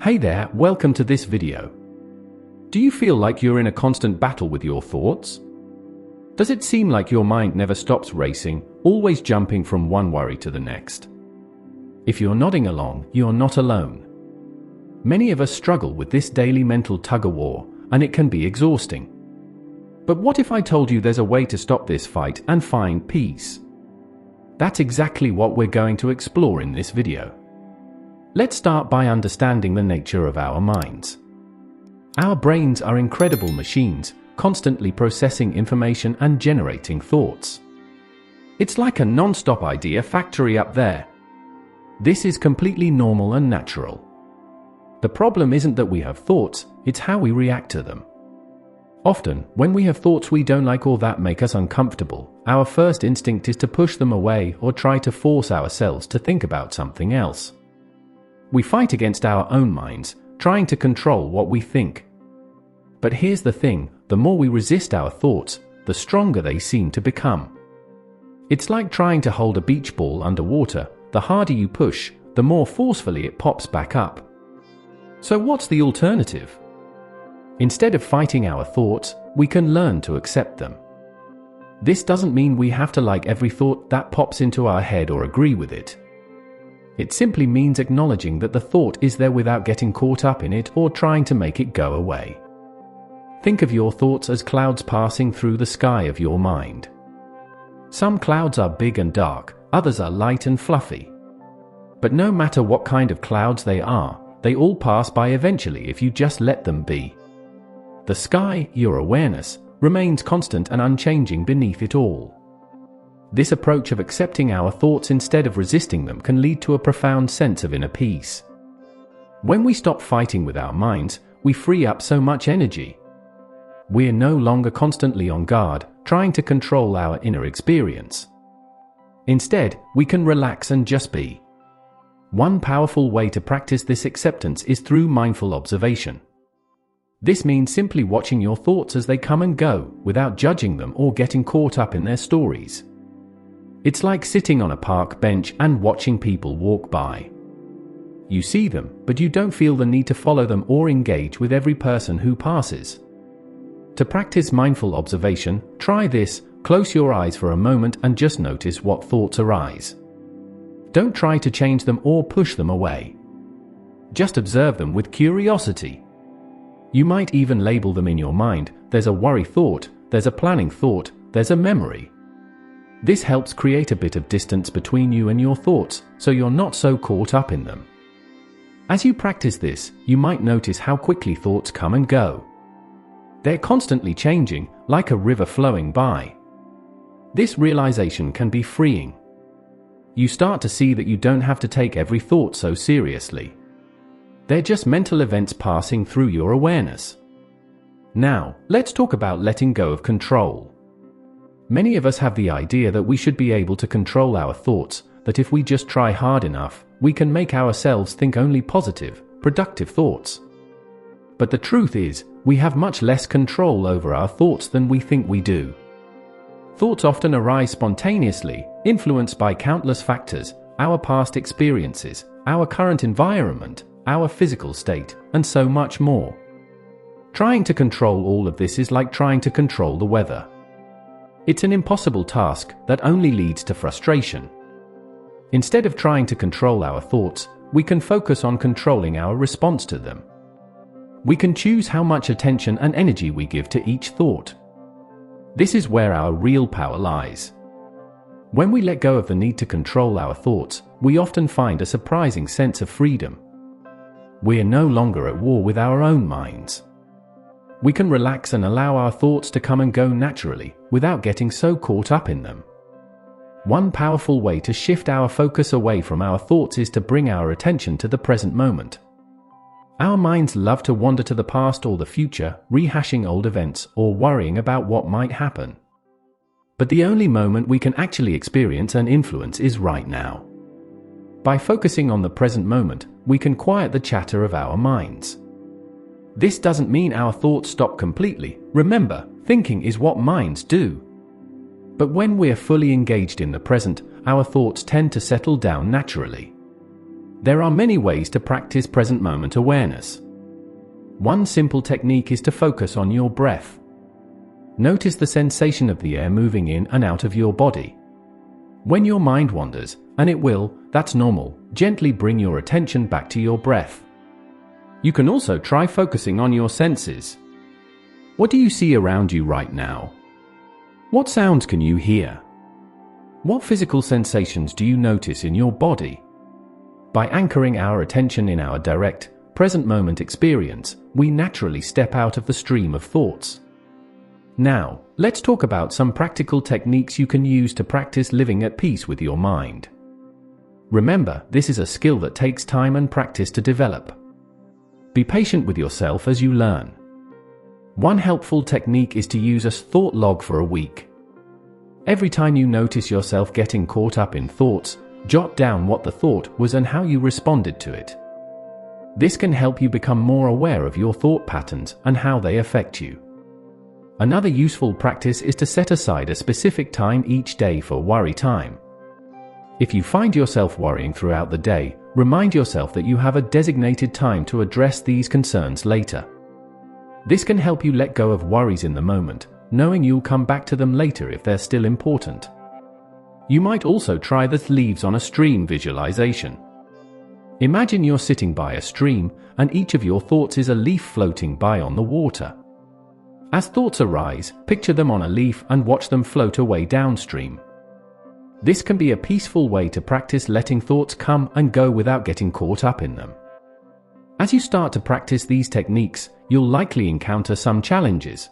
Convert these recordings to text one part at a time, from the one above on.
Hey there, welcome to this video. Do you feel like you're in a constant battle with your thoughts? Does it seem like your mind never stops racing, always jumping from one worry to the next? If you're nodding along, you're not alone. Many of us struggle with this daily mental tug-of-war, and it can be exhausting. But what if I told you there's a way to stop this fight and find peace? That's exactly what we're going to explore in this video. Let's start by understanding the nature of our minds. Our brains are incredible machines, constantly processing information and generating thoughts. It's like a non-stop idea factory up there. This is completely normal and natural. The problem isn't that we have thoughts, it's how we react to them. Often, when we have thoughts we don't like or that make us uncomfortable, our first instinct is to push them away or try to force ourselves to think about something else. We fight against our own minds, trying to control what we think. But here's the thing, the more we resist our thoughts, the stronger they seem to become. It's like trying to hold a beach ball underwater. The harder you push, the more forcefully it pops back up. So what's the alternative? Instead of fighting our thoughts, we can learn to accept them. This doesn't mean we have to like every thought that pops into our head or agree with it. It simply means acknowledging that the thought is there without getting caught up in it or trying to make it go away. Think of your thoughts as clouds passing through the sky of your mind. Some clouds are big and dark, others are light and fluffy. But no matter what kind of clouds they are, they all pass by eventually if you just let them be. The sky, your awareness, remains constant and unchanging beneath it all. This approach of accepting our thoughts instead of resisting them can lead to a profound sense of inner peace. When we stop fighting with our minds, we free up so much energy. We're no longer constantly on guard, trying to control our inner experience. Instead, we can relax and just be. One powerful way to practice this acceptance is through mindful observation. This means simply watching your thoughts as they come and go, without judging them or getting caught up in their stories. It's like sitting on a park bench and watching people walk by. You see them, but you don't feel the need to follow them or engage with every person who passes. To practice mindful observation, try this: close your eyes for a moment and just notice what thoughts arise. Don't try to change them or push them away. Just observe them with curiosity. You might even label them in your mind. There's a worry thought, there's a planning thought, there's a memory. This helps create a bit of distance between you and your thoughts, so you're not so caught up in them. As you practice this, you might notice how quickly thoughts come and go. They're constantly changing, like a river flowing by. This realization can be freeing. You start to see that you don't have to take every thought so seriously. They're just mental events passing through your awareness. Now, let's talk about letting go of control. Many of us have the idea that we should be able to control our thoughts, that if we just try hard enough, we can make ourselves think only positive, productive thoughts. But the truth is, we have much less control over our thoughts than we think we do. Thoughts often arise spontaneously, influenced by countless factors: our past experiences, our current environment, our physical state, and so much more. Trying to control all of this is like trying to control the weather. It's an impossible task that only leads to frustration. Instead of trying to control our thoughts, we can focus on controlling our response to them. We can choose how much attention and energy we give to each thought. This is where our real power lies. When we let go of the need to control our thoughts, we often find a surprising sense of freedom. We're no longer at war with our own minds. We can relax and allow our thoughts to come and go naturally, without getting so caught up in them. One powerful way to shift our focus away from our thoughts is to bring our attention to the present moment. Our minds love to wander to the past or the future, rehashing old events or worrying about what might happen. But the only moment we can actually experience and influence is right now. By focusing on the present moment, we can quiet the chatter of our minds. This doesn't mean our thoughts stop completely. Remember, thinking is what minds do. But when we're fully engaged in the present, our thoughts tend to settle down naturally. There are many ways to practice present moment awareness. One simple technique is to focus on your breath. Notice the sensation of the air moving in and out of your body. When your mind wanders, and it will, that's normal, gently bring your attention back to your breath. You can also try focusing on your senses. What do you see around you right now? What sounds can you hear? What physical sensations do you notice in your body? By anchoring our attention in our direct, present moment experience, we naturally step out of the stream of thoughts. Now, let's talk about some practical techniques you can use to practice living at peace with your mind. Remember, this is a skill that takes time and practice to develop. Be patient with yourself as you learn. One helpful technique is to use a thought log for a week. Every time you notice yourself getting caught up in thoughts, jot down what the thought was and how you responded to it. This can help you become more aware of your thought patterns and how they affect you. Another useful practice is to set aside a specific time each day for worry time. If you find yourself worrying throughout the day, remind yourself that you have a designated time to address these concerns later. This can help you let go of worries in the moment, knowing you'll come back to them later if they're still important. You might also try the leaves on a stream visualization. Imagine you're sitting by a stream, and each of your thoughts is a leaf floating by on the water. As thoughts arise, picture them on a leaf and watch them float away downstream. This can be a peaceful way to practice letting thoughts come and go without getting caught up in them. As you start to practice these techniques, you'll likely encounter some challenges.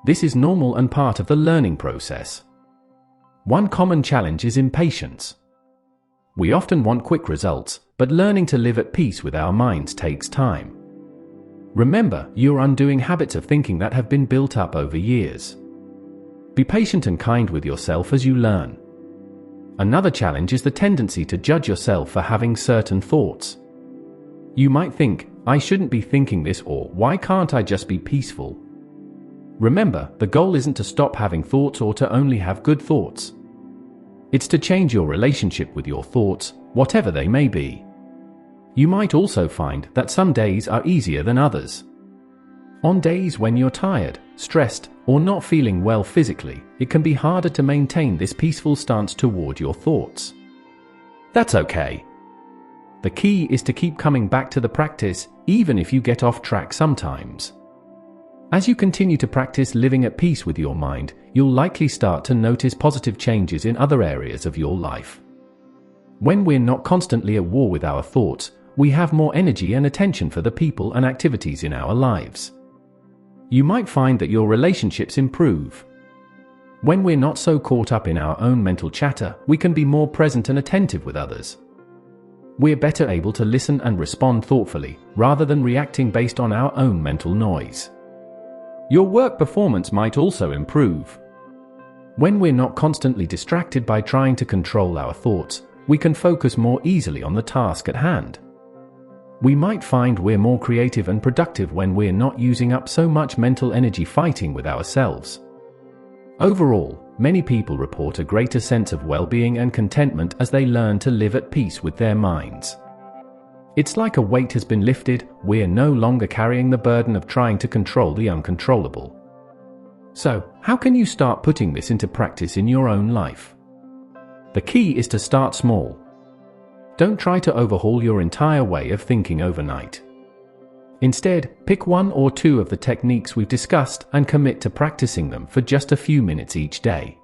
This is normal and part of the learning process. One common challenge is impatience. We often want quick results, but learning to live at peace with our minds takes time. Remember, you're undoing habits of thinking that have been built up over years. Be patient and kind with yourself as you learn. Another challenge is the tendency to judge yourself for having certain thoughts. You might think, I shouldn't be thinking this, or why can't I just be peaceful? Remember, the goal isn't to stop having thoughts or to only have good thoughts. It's to change your relationship with your thoughts, whatever they may be. You might also find that some days are easier than others. On days when you're tired, stressed, or not feeling well physically, it can be harder to maintain this peaceful stance toward your thoughts. That's okay. The key is to keep coming back to the practice, even if you get off track sometimes. As you continue to practice living at peace with your mind, you'll likely start to notice positive changes in other areas of your life. When we're not constantly at war with our thoughts, we have more energy and attention for the people and activities in our lives. You might find that your relationships improve. When we're not so caught up in our own mental chatter, we can be more present and attentive with others. We're better able to listen and respond thoughtfully, rather than reacting based on our own mental noise. Your work performance might also improve. When we're not constantly distracted by trying to control our thoughts, we can focus more easily on the task at hand. We might find we're more creative and productive when we're not using up so much mental energy fighting with ourselves. Overall, many people report a greater sense of well-being and contentment as they learn to live at peace with their minds. It's like a weight has been lifted, we're no longer carrying the burden of trying to control the uncontrollable. So, how can you start putting this into practice in your own life? The key is to start small. Don't try to overhaul your entire way of thinking overnight. Instead, pick one or two of the techniques we've discussed and commit to practicing them for just a few minutes each day.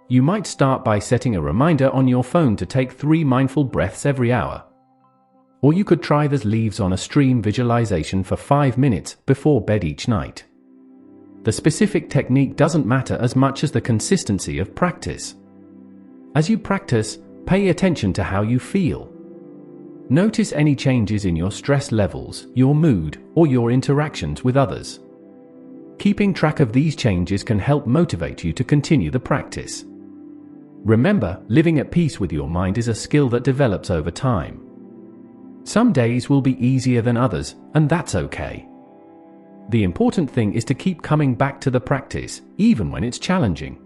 You might start by setting a reminder on your phone to take 3 mindful breaths every hour. Or you could try the leaves on a stream visualization for 5 minutes before bed each night. The specific technique doesn't matter as much as the consistency of practice. As you practice, pay attention to how you feel. Notice any changes in your stress levels, your mood, or your interactions with others. Keeping track of these changes can help motivate you to continue the practice. Remember, living at peace with your mind is a skill that develops over time. Some days will be easier than others, and that's okay. The important thing is to keep coming back to the practice, even when it's challenging.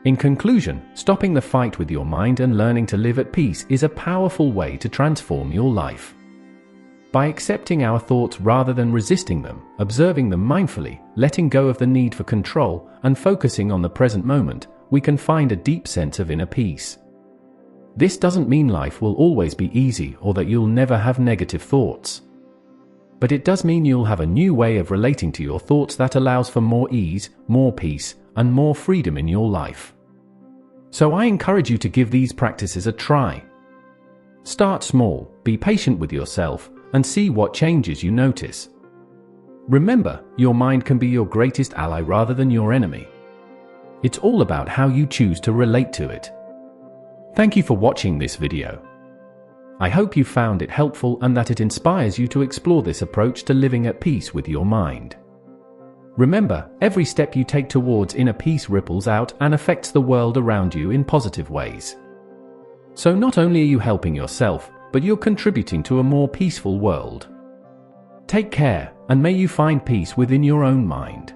In conclusion, stopping the fight with your mind and learning to live at peace is a powerful way to transform your life. By accepting our thoughts rather than resisting them, observing them mindfully, letting go of the need for control, and focusing on the present moment, we can find a deep sense of inner peace. This doesn't mean life will always be easy or that you'll never have negative thoughts. But it does mean you'll have a new way of relating to your thoughts that allows for more ease, more peace, and more freedom in your life. So I encourage you to give these practices a try. Start small, be patient with yourself, and see what changes you notice. Remember, your mind can be your greatest ally rather than your enemy. It's all about how you choose to relate to it. Thank you for watching this video. I hope you found it helpful and that it inspires you to explore this approach to living at peace with your mind. Remember, every step you take towards inner peace ripples out and affects the world around you in positive ways. So not only are you helping yourself, but you're contributing to a more peaceful world. Take care, and may you find peace within your own mind.